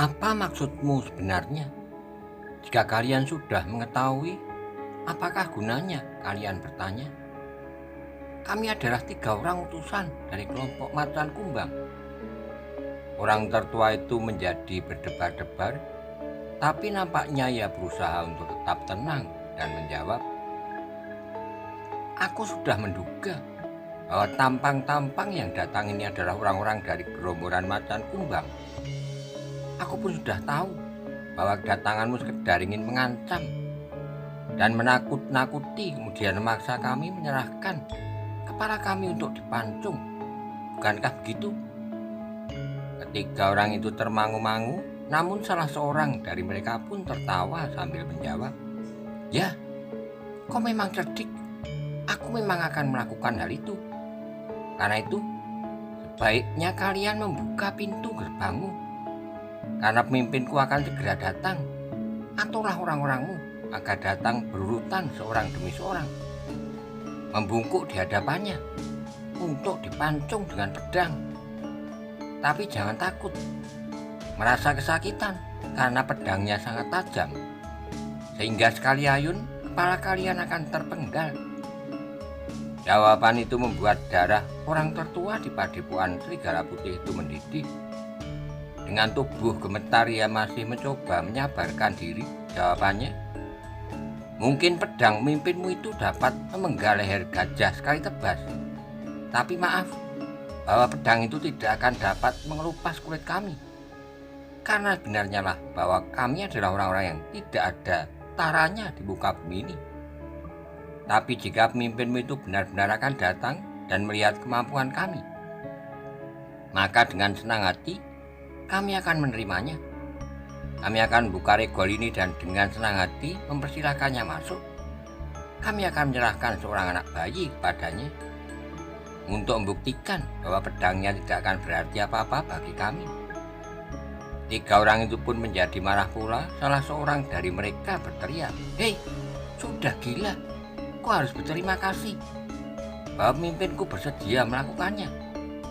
Apa maksudmu sebenarnya? Jika kalian sudah mengetahui, apakah gunanya kalian bertanya? Kami adalah 3 orang utusan dari kelompok macan kumbang. Orang tertua itu menjadi berdebar-debar, tapi nampaknya ia berusaha untuk tetap tenang dan menjawab, "Aku sudah menduga bahwa tampang-tampang yang datang ini adalah orang-orang dari gerombolan macan kumbang. Aku pun sudah tahu bahwa kedatanganmu sekedar ingin mengancam dan menakut-nakuti, kemudian memaksa kami menyerahkan kepala kami untuk dipancung. Bukankah begitu?" Ketiga orang itu termangu-mangu, namun salah seorang dari mereka pun tertawa sambil menjawab, "Ya, kau memang cerdik. Aku memang akan melakukan hal itu. Karena itu, sebaiknya kalian membuka pintu gerbangmu, karena pemimpinku akan segera datang. Aturlah orang-orangmu agar datang berurutan seorang demi seorang, membungkuk di hadapannya untuk dipancung dengan pedang. Tapi jangan takut merasa kesakitan karena pedangnya sangat tajam, sehingga sekali ayun kepala kalian akan terpenggal." Jawaban itu membuat darah orang tertua di padepokan Serigala Putih itu mendidih. Dengan tubuh gemetar ia masih mencoba menyabarkan diri. Jawabannya, "Mungkin pedang pemimpinmu itu dapat memenggal leher gajah sekali tebas. Tapi maaf, bahwa pedang itu tidak akan dapat mengelupas kulit kami. Karena sebenarnya lah bahwa kami adalah orang-orang yang tidak ada taranya di muka bumi ini. Tapi jika pemimpinmu itu benar-benar akan datang dan melihat kemampuan kami, maka dengan senang hati kami akan menerimanya. Kami akan buka regol ini dan dengan senang hati mempersilahkannya masuk. Kami akan menyerahkan seorang anak bayi kepadanya untuk membuktikan bahwa pedangnya tidak akan berarti apa-apa bagi kami." 3 orang itu pun menjadi marah pula. Salah seorang dari mereka berteriak, "Hei, sudah gila. Kau harus berterima kasih bahwa pemimpinku bersedia melakukannya,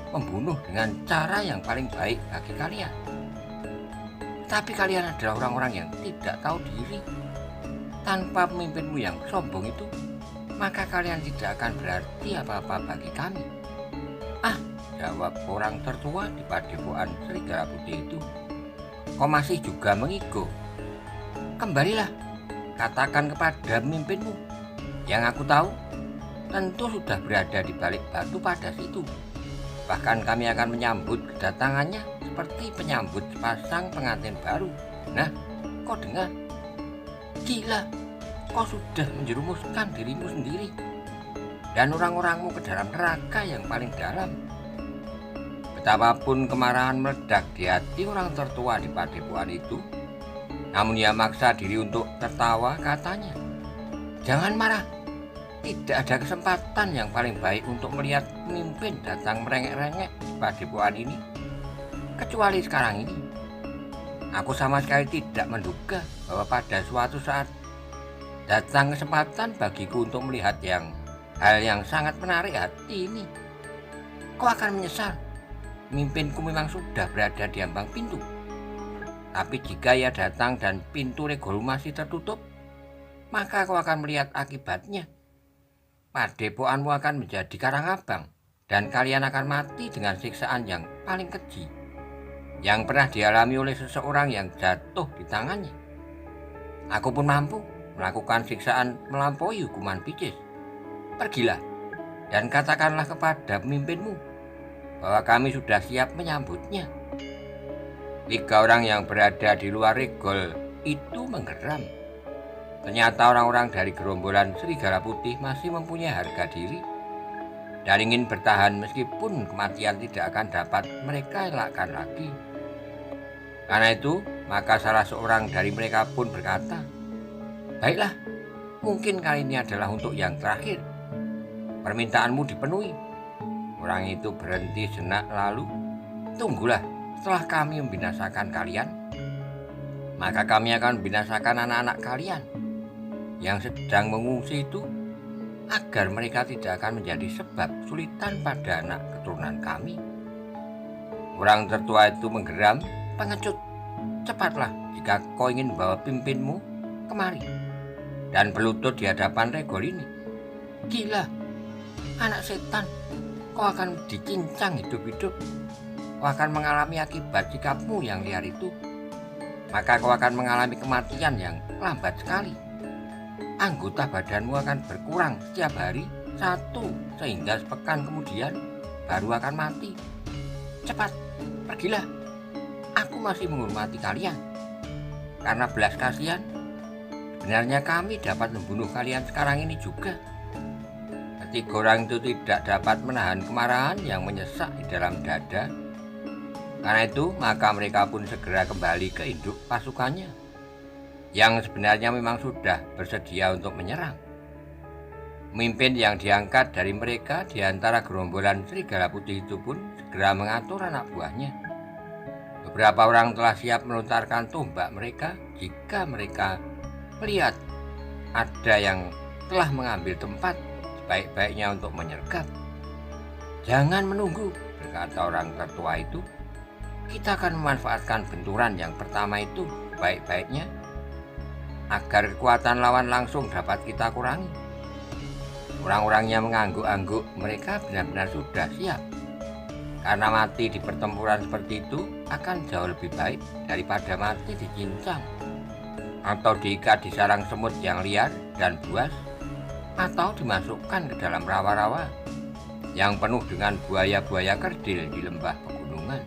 membunuh dengan cara yang paling baik bagi kalian. Tapi kalian adalah orang-orang yang tidak tahu diri. Tanpa pemimpinmu yang sombong itu, maka kalian tidak akan berarti apa-apa bagi kami." "Ah," jawab orang tertua di padepokan Serigala Putih itu, "kau masih juga mengigo? Kembalilah, katakan kepada pemimpinmu yang aku tahu tentu sudah berada di balik batu padas itu. Bahkan kami akan menyambut kedatangannya seperti penyambut sepasang pengantin baru. Nah, kau dengar? Gila, kau sudah menjerumuskan dirimu sendiri dan orang-orangmu ke dalam neraka yang paling dalam." Betapapun kemarahan meledak di hati orang tertua di padepokan itu, namun ia maksa diri untuk tertawa. Katanya, "Jangan marah. Tidak ada kesempatan yang paling baik untuk melihat pemimpin datang merengek-rengek di padepokan ini kecuali sekarang ini. Aku sama sekali tidak menduga bahwa pada suatu saat datang kesempatan bagiku untuk melihat hal yang sangat menarik hati ini. Kau akan menyesal. Pemimpinku memang sudah berada di ambang pintu. Tapi jika ia datang dan pintu regol masih tertutup, maka kau akan melihat akibatnya. Padepokanmu akan menjadi karangabang dan kalian akan mati dengan siksaan yang paling keji yang pernah dialami oleh seseorang yang jatuh di tangannya. Aku pun mampu melakukan siksaan melampaui hukuman picis. Pergilah dan katakanlah kepada pemimpinmu bahwa kami sudah siap menyambutnya." 3 orang yang berada di luar regol itu menggeram. Ternyata orang-orang dari gerombolan Serigala Putih masih mempunyai harga diri dan ingin bertahan meskipun kematian tidak akan dapat mereka elakkan lagi. Karena itu, maka salah seorang dari mereka pun berkata, "Baiklah, mungkin kali ini adalah untuk yang terakhir. Permintaanmu dipenuhi." Orang itu berhenti sejenak lalu, "Tunggulah, setelah kami membinasakan kalian, maka kami akan membinasakan anak-anak kalian yang sedang mengungsi itu, agar mereka tidak akan menjadi sebab kesulitan pada anak keturunan kami." Orang tertua itu menggeram, pengecut. cepatlah jika kau ingin membawa pimpinmu kemari dan berlutut di hadapan regol ini. Gila, anak setan, kau akan dicincang hidup-hidup. Kau akan mengalami akibat sikapmu yang liar itu. Maka kau akan mengalami kematian yang lambat sekali. Anggota badanmu akan berkurang setiap hari 1 sehingga sepekan kemudian baru akan mati. Cepat, pergilah. Aku masih menghormati kalian. Karena belas kasihan, sebenarnya kami dapat membunuh kalian sekarang ini juga. Ketiga orang itu tidak dapat menahan kemarahan yang menyesak di dalam dada. Karena itu, maka mereka pun segera kembali ke induk pasukannya, yang sebenarnya memang sudah bersedia untuk menyerang. Pemimpin yang diangkat dari mereka di antara gerombolan serigala putih itu pun segera mengatur anak buahnya. Beberapa orang telah siap melontarkan tombak mereka jika mereka melihat ada yang telah mengambil tempat sebaik-baiknya untuk menyergap. Jangan menunggu, berkata orang tertua itu. Kita akan memanfaatkan benturan yang pertama itu baik-baiknya agar kekuatan lawan langsung dapat kita kurangi. Orang-orangnya mengangguk-angguk, mereka benar-benar sudah siap. Karena mati di pertempuran seperti itu akan jauh lebih baik daripada mati dicincang atau diikat di sarang semut yang liar dan buas, atau dimasukkan ke dalam rawa-rawa yang penuh dengan buaya-buaya kerdil di lembah pegunungan.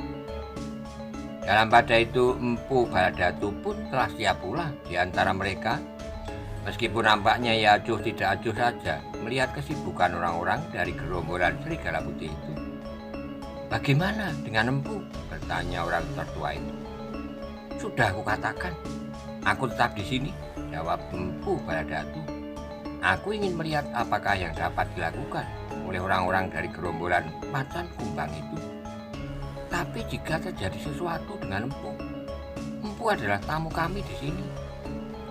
Dalam pada itu Empu Baladatu pun telah siap pula di antara mereka, meskipun nampaknya ia acuh tidak acuh saja melihat kesibukan orang-orang dari gerombolan serigala putih itu. Bagaimana dengan Empu? Bertanya orang tertua itu. Sudah aku katakan, aku tetap di sini, jawab Empu Baladatu. Aku ingin melihat apakah yang dapat dilakukan oleh orang-orang dari gerombolan macan kumbang itu. Tapi jika terjadi sesuatu dengan Empu adalah tamu kami di sini.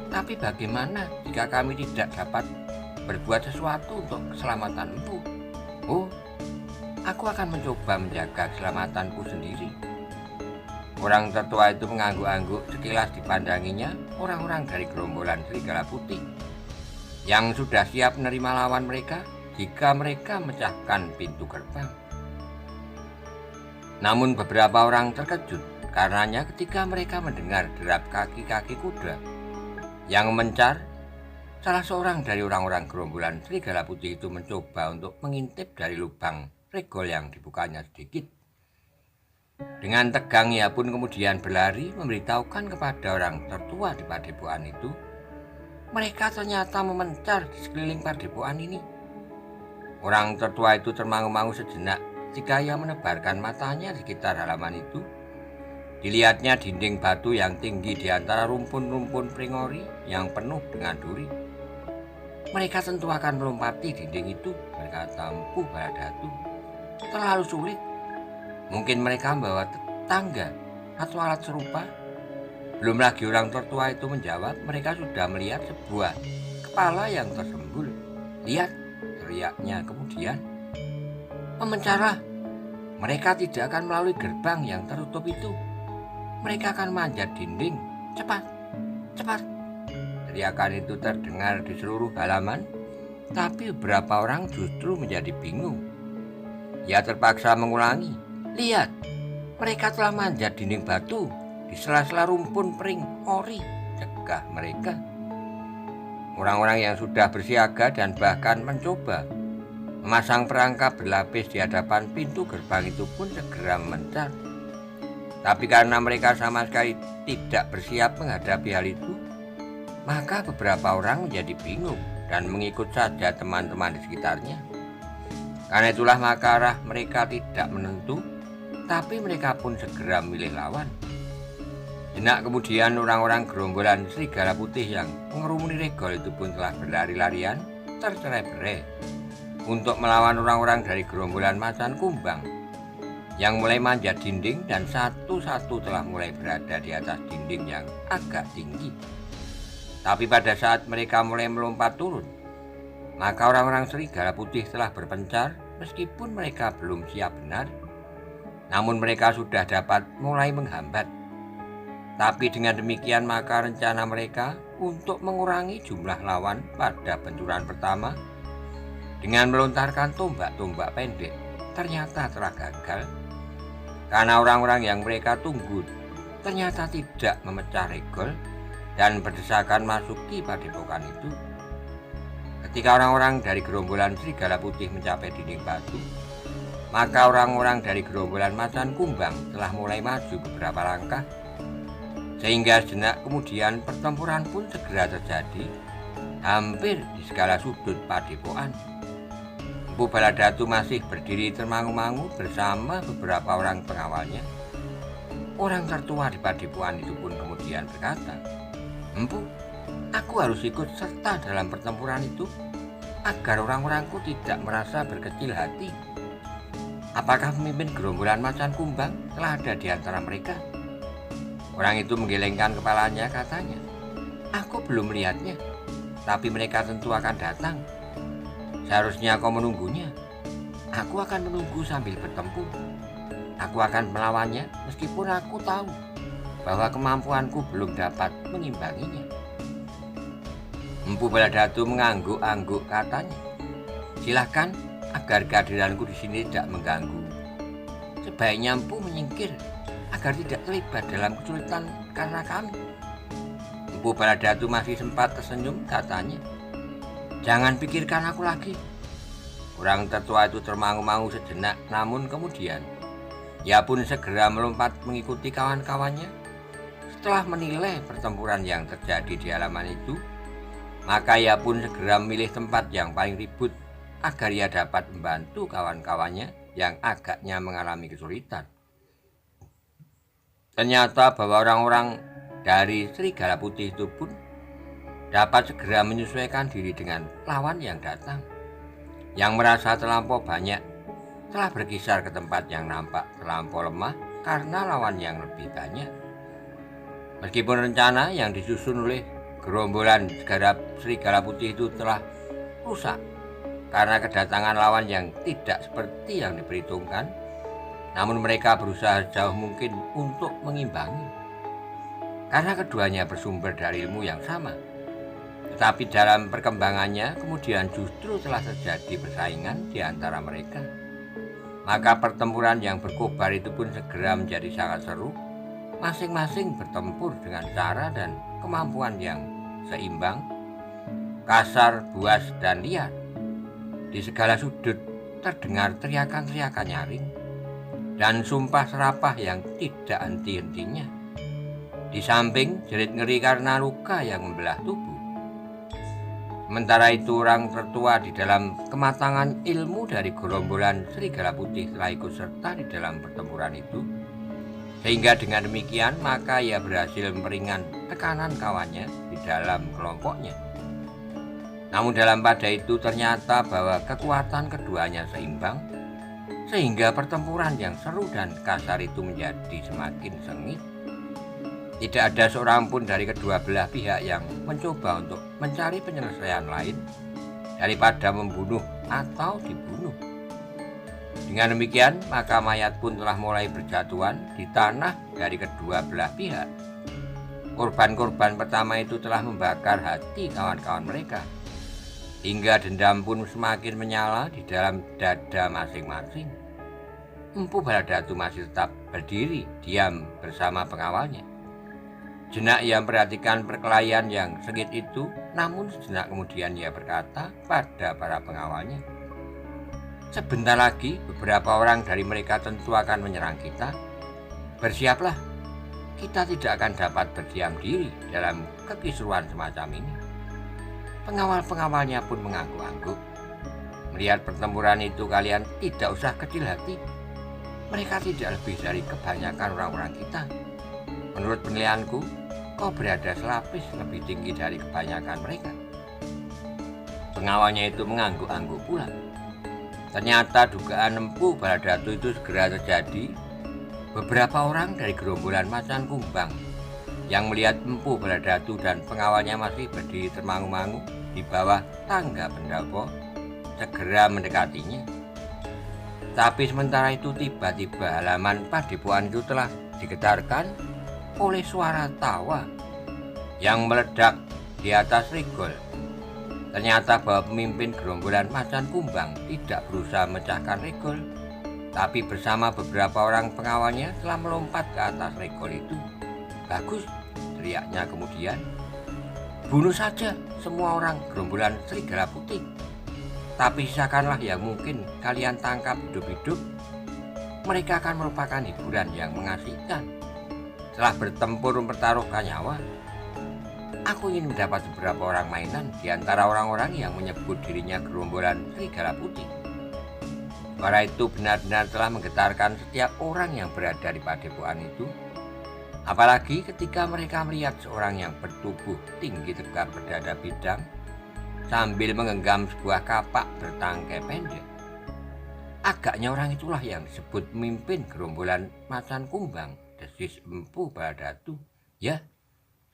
Tapi bagaimana jika kami tidak dapat berbuat sesuatu untuk keselamatan Empu? Oh, aku akan mencoba menjaga keselamatanku sendiri. Orang tertua itu mengangguk-angguk, sekilas dipandanginya orang-orang dari gerombolan serigala putih yang sudah siap menerima lawan mereka jika mereka memecahkan pintu gerbang. Namun beberapa orang terkejut karenanya ketika mereka mendengar derap kaki-kaki kuda yang mencar. Salah seorang dari orang-orang gerombolan serigala putih itu mencoba untuk mengintip dari lubang regol yang dibukanya sedikit. Dengan tegang ia pun kemudian berlari memberitahukan kepada orang tertua di padepokan itu. Mereka ternyata memencar di sekeliling padepokan ini. Orang tertua itu termangu-mangu sejenak jika ia menebarkan matanya di sekitar halaman itu. Dilihatnya dinding batu yang tinggi di antara rumpun-rumpun pringori yang penuh dengan duri. Mereka tentu akan melompati dinding itu, berkata Empu Baladatu. Terlalu sulit. Mungkin mereka membawa tangga atau alat serupa. Belum lagi orang tertua itu menjawab, mereka sudah melihat sebuah kepala yang tersembul. Lihat, teriaknya kemudian. Memencarlah. Mereka tidak akan melalui gerbang yang tertutup itu. Mereka akan manjat dinding. Cepat, cepat. Teriakan itu terdengar di seluruh halaman, tapi beberapa orang justru menjadi bingung. Ia terpaksa mengulangi. Lihat, mereka telah manjat dinding batu di sela-sela rumpun pring ori, cegah mereka. Orang-orang yang sudah bersiaga dan bahkan mencoba memasang perangkap berlapis di hadapan pintu gerbang itu pun segera mencar. Tapi karena mereka sama sekali tidak bersiap menghadapi hal itu, maka beberapa orang menjadi bingung dan mengikut saja teman-teman di sekitarnya. Karena itulah maka arah mereka tidak menentu, tapi mereka pun segera memilih lawan. Jenak kemudian orang-orang gerombolan serigala putih yang mengerumuni regol itu pun telah berlari-larian tercerai-berai untuk melawan orang-orang dari gerombolan macan kumbang yang mulai manjat dinding dan satu-satu telah mulai berada di atas dinding yang agak tinggi. Tapi pada saat mereka mulai melompat turun, maka orang-orang serigala putih telah berpencar meskipun mereka belum siap benar. Namun mereka sudah dapat mulai menghambat. Tapi dengan demikian maka rencana mereka untuk mengurangi jumlah lawan pada benturan pertama dengan melontarkan tombak-tombak pendek ternyata telah gagal, karena orang-orang yang mereka tunggu ternyata tidak memecah regol dan berdesakan masuki padepokan itu. Ketika orang-orang dari gerombolan Serigala Putih mencapai dinding batu, maka orang-orang dari gerombolan Macan Kumbang telah mulai maju beberapa langkah, sehingga sejenak kemudian pertempuran pun segera terjadi hampir di segala sudut padepokan. Empu Baladatu masih berdiri termangu-mangu bersama beberapa orang pengawalnya. Orang tertua di padepokan itu pun kemudian berkata, "Empu, aku harus ikut serta dalam pertempuran itu agar orang-orangku tidak merasa berkecil hati. Apakah pemimpin gerombolan Macan Kumbang telah ada di antara mereka?" Orang itu menggelengkan kepalanya, katanya, "Aku belum melihatnya, tapi mereka tentu akan datang. Seharusnya kau menunggunya. Aku akan menunggu sambil bertempur. Aku akan melawannya meskipun aku tahu bahwa kemampuanku belum dapat mengimbanginya." Empu Baladatu mengangguk-angguk, katanya, "Silakan, agar kehadiranku di sini tidak mengganggu. Sebaiknya empu menyingkir agar tidak terlibat dalam kesulitan karena kami." Empu Baladatu masih sempat tersenyum, katanya, "Jangan pikirkan aku lagi." Orang tertua itu termangu-mangu sejenak, namun kemudian ia pun segera melompat mengikuti kawan-kawannya. Setelah menilai pertempuran yang terjadi di halaman itu, maka ia pun segera memilih tempat yang paling ribut agar ia dapat membantu kawan-kawannya yang agaknya mengalami kesulitan. Ternyata bahwa orang-orang dari Serigala Putih itu pun dapat segera menyesuaikan diri dengan lawan yang datang. Yang merasa terlampau banyak telah berkisar ke tempat yang nampak terlampau lemah karena lawan yang lebih banyak. Meskipun rencana yang disusun oleh gerombolan Serigala Putih itu telah rusak karena kedatangan lawan yang tidak seperti yang diperhitungkan, namun mereka berusaha sejauh mungkin untuk mengimbangi. Karena keduanya bersumber dari ilmu yang sama, tetapi dalam perkembangannya kemudian justru telah terjadi persaingan di antara mereka. Maka pertempuran yang berkobar itu pun segera menjadi sangat seru. Masing-masing bertempur dengan cara dan kemampuan yang seimbang, kasar, buas, dan liar. Di segala sudut terdengar teriakan-teriakan nyaring dan sumpah serapah yang tidak henti-hentinya. Di samping jerit ngeri karena luka yang membelah tubuh. Sementara itu orang tertua di dalam kematangan ilmu dari gerombolan Serigala Putih telah ikut serta di dalam pertempuran itu, sehingga dengan demikian maka ia berhasil memperingan tekanan kawannya di dalam kelompoknya. Namun dalam pada itu ternyata bahwa kekuatan keduanya seimbang, sehingga pertempuran yang seru dan kasar itu menjadi semakin sengit. Tidak ada seorang pun dari kedua belah pihak yang mencoba untuk mencari penyelesaian lain daripada membunuh atau dibunuh. Dengan demikian, maka mayat pun telah mulai berjatuhan di tanah dari kedua belah pihak. Korban-korban pertama itu telah membakar hati kawan-kawan mereka, hingga dendam pun semakin menyala di dalam dada masing-masing. Empu Baladatu masih tetap berdiri diam bersama pengawalnya. Sejenak ia memperhatikan perkelahian yang sengit itu, namun sejenak kemudian ia berkata pada para pengawalnya, "Sebentar lagi beberapa orang dari mereka tentu akan menyerang kita. Bersiaplah, kita tidak akan dapat berdiam diri dalam kekisruan semacam ini." Pengawal-pengawalnya pun mengangguk-angguk. "Melihat pertempuran itu kalian tidak usah kecil hati. Mereka tidak lebih dari kebanyakan orang-orang kita. Menurut penilaianku, kau berada selapis lebih tinggi dari kebanyakan mereka." Pengawalnya itu mengangguk-angguk pula. Ternyata dugaan Empu Baladatu itu segera terjadi. Beberapa orang dari gerombolan Macan Kumbang yang melihat Empu Baladatu dan pengawalnya masih berdiri termangu-mangu di bawah tangga pendopo segera mendekatinya. Tapi sementara itu tiba-tiba halaman padepokan itu telah digetarkan oleh suara tawa yang meledak di atas Regol. Ternyata bahwa pemimpin gerombolan macan kumbang tidak berusaha memecahkan Regol, tapi bersama beberapa orang pengawalnya telah melompat ke atas Regol itu. "Bagus," teriaknya kemudian. "Bunuh saja semua orang gerombolan Serigala Putih. Tapi sisakanlah yang mungkin kalian tangkap hidup-hidup. Mereka akan merupakan hiburan yang mengasihkan. Setelah bertempur mempertaruhkan nyawa, aku ingin mendapat beberapa orang mainan di antara orang-orang yang menyebut dirinya gerombolan Serigala Putih." Suara itu benar-benar telah menggetarkan setiap orang yang berada di padepokan itu. Apalagi ketika mereka melihat seorang yang bertubuh tinggi tegap berdada bidang sambil menggenggam sebuah kapak bertangkai pendek. Agaknya orang itulah yang disebut pemimpin gerombolan macan kumbang, desis Empu Baladatu. "Ya,"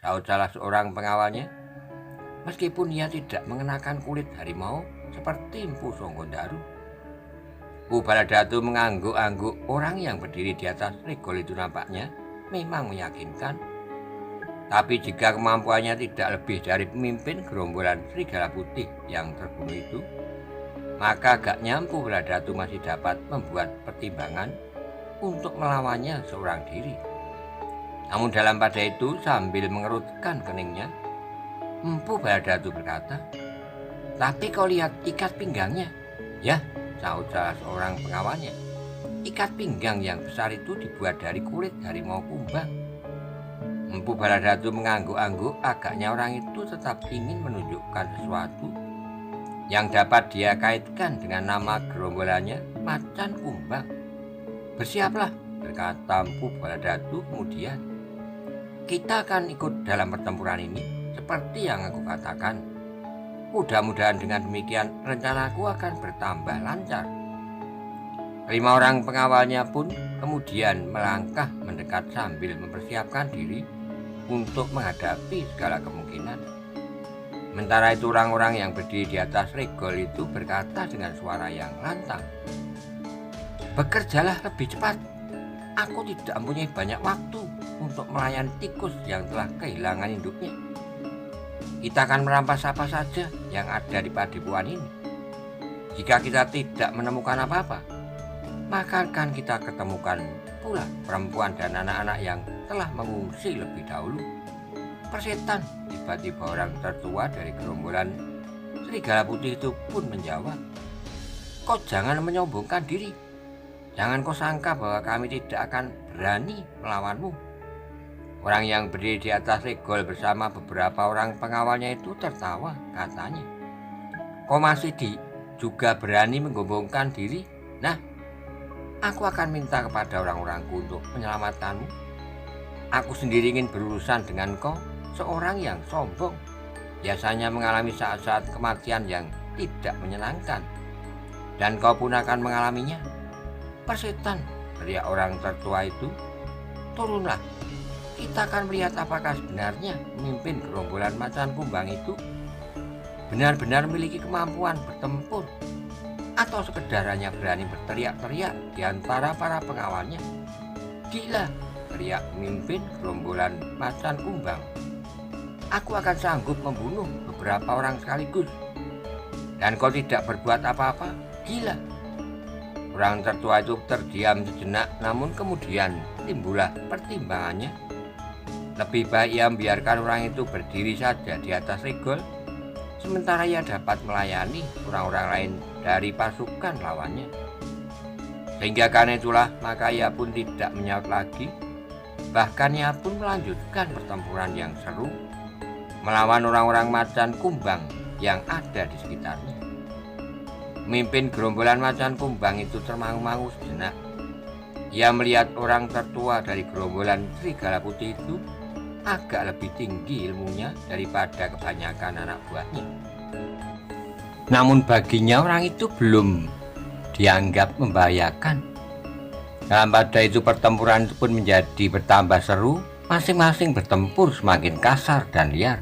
sahut salah seorang pengawalnya, "meskipun ia tidak mengenakan kulit harimau seperti Empu Songgondaru." Empu Baladatu mengangguk-angguk. Orang yang berdiri di atas Regol itu nampaknya memang meyakinkan. Tapi jika kemampuannya tidak lebih dari pemimpin gerombolan Serigala Putih yang terbunuh itu, maka agaknya Empu Baladatu masih dapat membuat pertimbangan untuk melawannya seorang diri. Namun dalam pada itu, sambil mengerutkan keningnya, Empu Baladatu berkata, "Tapi kau lihat ikat pinggangnya." "Ya," sahut salah seorang pengawalnya, "ikat pinggang yang besar itu dibuat dari kulit harimau kumbang." Empu Baladatu mengangguk-angguk. Agaknya orang itu tetap ingin menunjukkan sesuatu yang dapat dia kaitkan dengan nama gerombolannya, Macan Kumbang. "Bersiaplah," berkata Empu Baladatu kemudian. "Kita akan ikut dalam pertempuran ini seperti yang aku katakan. Mudah-mudahan dengan demikian rencanaku akan bertambah lancar." 5 orang pengawalnya pun kemudian melangkah mendekat sambil mempersiapkan diri untuk menghadapi segala kemungkinan. Sementara itu orang-orang yang berdiri di atas Regol itu berkata dengan suara yang lantang, "Bekerjalah lebih cepat. Aku tidak mempunyai banyak waktu untuk melayani tikus yang telah kehilangan induknya. Kita akan merampas apa saja yang ada di padepokan ini. Jika kita tidak menemukan apa-apa, maka akan kita ketemukan pula perempuan dan anak-anak yang telah mengungsi lebih dahulu." "Persetan," tiba-tiba orang tertua dari gerombolan Serigala Putih itu pun menjawab, "Kau jangan menyombongkan diri. Jangan kau sangka bahwa kami tidak akan berani melawanmu." Orang yang berdiri di atas Regol bersama beberapa orang pengawalnya itu tertawa. Katanya, "Kau masih juga berani menggombongkan diri? Nah, aku akan minta kepada orang-orangku untuk menyelamatkanmu. Aku sendiri ingin berurusan dengan kau, seorang yang sombong, biasanya mengalami saat-saat kematian yang tidak menyenangkan. Dan kau pun akan mengalaminya." "Persetan," teriak orang tertua itu, "turunlah. Kita akan melihat apakah sebenarnya pemimpin gerombolan Macan Kumbang itu benar-benar memiliki kemampuan bertempur, atau sekedar hanya berani berteriak-teriak di antara para pengawalnya." "Gila," teriak pemimpin gerombolan Macan Kumbang, "aku akan sanggup membunuh beberapa orang sekaligus. Dan kau tidak berbuat apa-apa? Gila." Orang tertua itu terdiam sejenak, namun kemudian timbullah pertimbangannya. Lebih baik ia membiarkan orang itu berdiri saja di atas Regol, sementara ia dapat melayani orang-orang lain dari pasukan lawannya. Sehingga karena itulah maka ia pun tidak menyaut lagi. Bahkan ia pun melanjutkan pertempuran yang seru melawan orang-orang Macan Kumbang yang ada di sekitarnya. Pemimpin gerombolan Macan Kumbang itu termangu-mangu sejenak. Ia melihat orang tertua dari gerombolan Serigala Putih itu agak lebih tinggi ilmunya daripada kebanyakan anak buahnya. Namun baginya orang itu belum dianggap membahayakan. Dalam pada itu pertempuran itu pun menjadi bertambah seru. Masing-masing bertempur semakin kasar dan liar.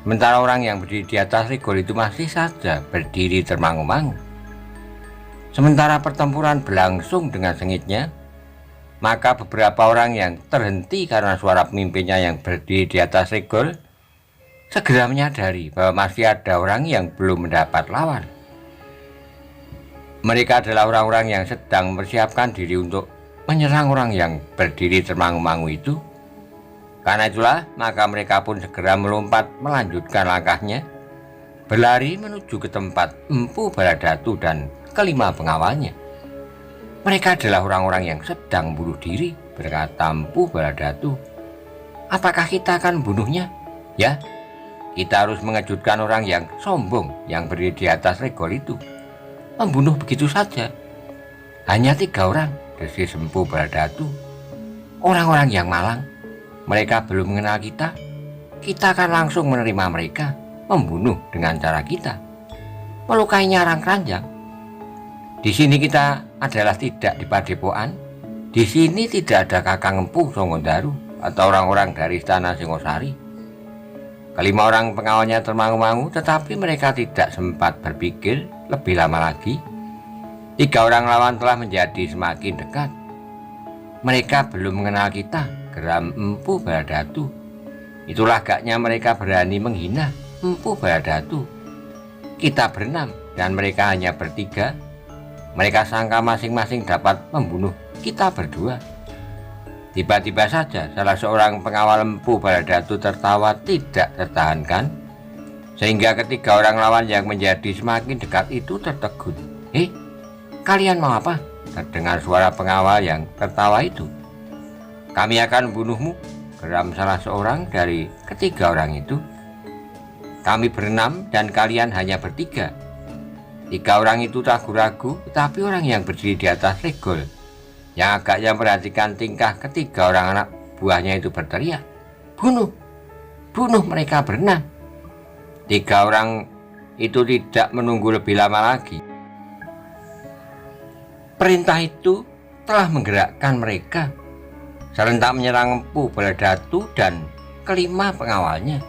Sementara orang yang berdiri di atas Regol itu masih saja berdiri termangu-mangu. Sementara pertempuran berlangsung dengan sengitnya, Maka beberapa orang yang terhenti karena suara pemimpinnya yang berdiri di atas regol segera menyadari bahwa masih ada orang yang belum mendapat lawan. Mereka adalah orang-orang yang sedang mempersiapkan diri untuk menyerang orang yang berdiri termangu-mangu itu. Karena itulah, maka mereka pun segera melompat melanjutkan langkahnya, berlari menuju ke tempat Empu Baladatu dan kelima pengawalnya. Mereka adalah orang-orang yang sedang bunuh diri, berkata Empu Baladatu. Apakah kita akan membunuhnya? Ya, kita harus mengejutkan orang yang sombong yang berdiri di atas regol itu. Membunuh begitu saja. Hanya 3 orang, desis Empu Baladatu. Orang-orang yang malang. Mereka belum mengenal kita. Kita akan langsung menerima mereka, membunuh dengan cara kita, melukainya arang keranjang. Di sini kita adalah tidak di Padepokan. Di sini tidak ada Kakang Empu Songondaru atau orang-orang dari istana Singosari. Kelima orang pengawalnya termangu-mangu, tetapi mereka tidak sempat berpikir lebih lama lagi. 3 orang lawan telah menjadi semakin dekat. Mereka belum mengenal kita, geram Empu Baladatu. Itulah agaknya mereka berani menghina Empu Baladatu. Kita berenam dan mereka hanya bertiga. Mereka sangka masing-masing dapat membunuh kita berdua. Tiba-tiba saja salah seorang pengawal Empu Baladatu tertawa tidak tertahankan, sehingga ketiga orang lawan yang menjadi semakin dekat itu tertegun. Kalian mau apa? Terdengar suara pengawal yang tertawa itu. Kami akan membunuhmu, geram salah seorang dari ketiga orang itu. Kami berenam dan kalian hanya bertiga. 3 orang itu ragu-ragu, tetapi orang yang berdiri di atas regol yang agaknya memperhatikan tingkah ketiga orang anak buahnya itu berteriak, "Bunuh! Bunuh mereka berenam!" 3 orang itu tidak menunggu lebih lama lagi. Perintah itu telah menggerakkan mereka serentak menyerang Empu Baladatu dan kelima pengawalnya.